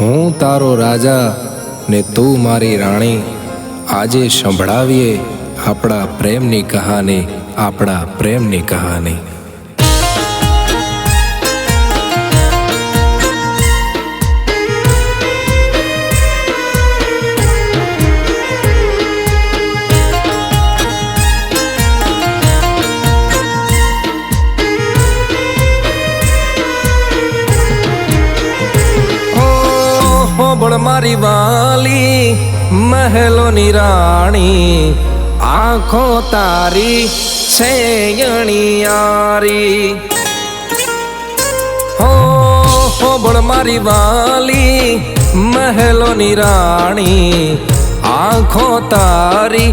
હું તારો રાજા ને તું મારી રાણી, આજે સંભળાવીએ આપણા પ્રેમની કહાની, આપણા પ્રેમની કહાની. હોબળ મારી વાલી મહેલોની રાણી, આંખો તારી છે અણિયારી. હોબળ મારી વાલી મહેલોની રાણી, આંખો તારી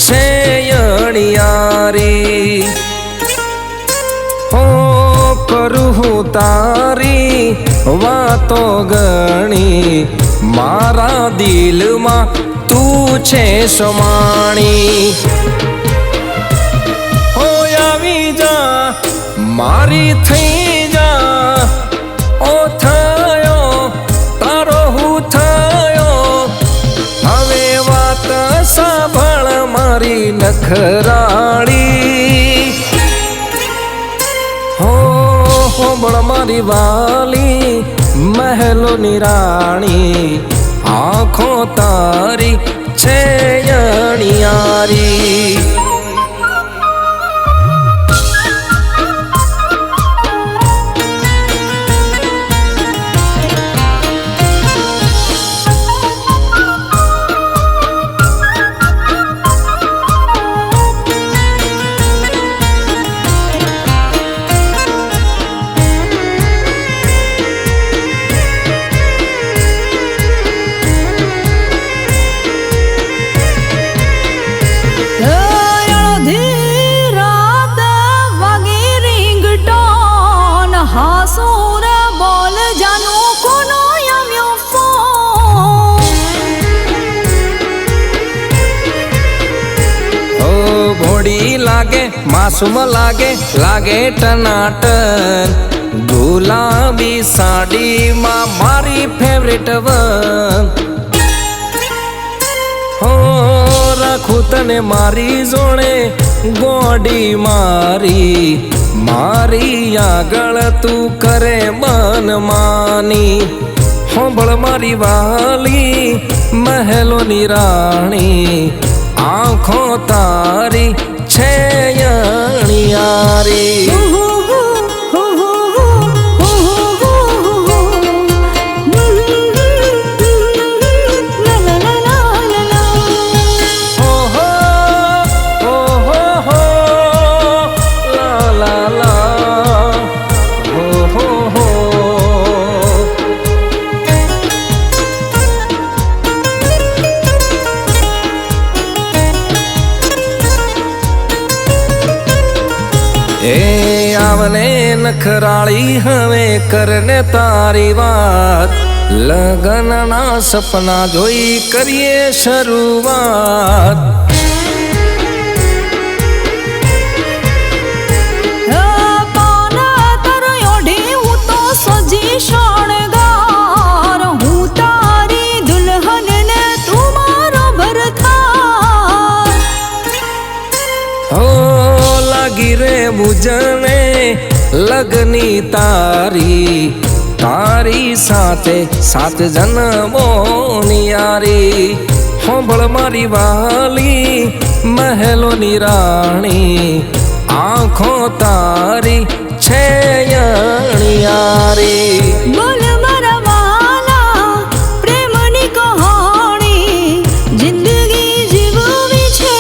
છે અણિયારી. કરું હું તારી વાતો ગણી, મારા દિલમાં તું છે સમાણી. હો આવી જા મારી થઈ જા, ઓ થયો તારો હું થયો. હવે વાત સાંભળ મારી નખરાળી. હોબળ મારી વાલી મહેલોની રાણી, આંખો તારી છે અણિયારી. લાગે માસૂમ લાગે, લાગે ટનાટન, ગુલાબી સાડીમાં મારી ફેવરેટ વન. હો રાખું તને મારી જોડે ગોડી મારી, મારી આગળ તું કરે મન માની. હોબળ મારી વાલી મહેલોની રાણી, આંખો તારી છે અણિયારી. એ આવને નખરાળી હવે કરને તારી વાત, લગનના સપના જોઈ કરીએ શરૂઆત. રે મુજને લગની તારી, તારી સાથે 7 જન્મોની યારી. હોબળ મારી વાલી મહેલોની રાણી, આંખો તારી છે અણિયારી. બોલ મારા વાલા પ્રેમની કહાણી, જિંદગી જીવવી છે.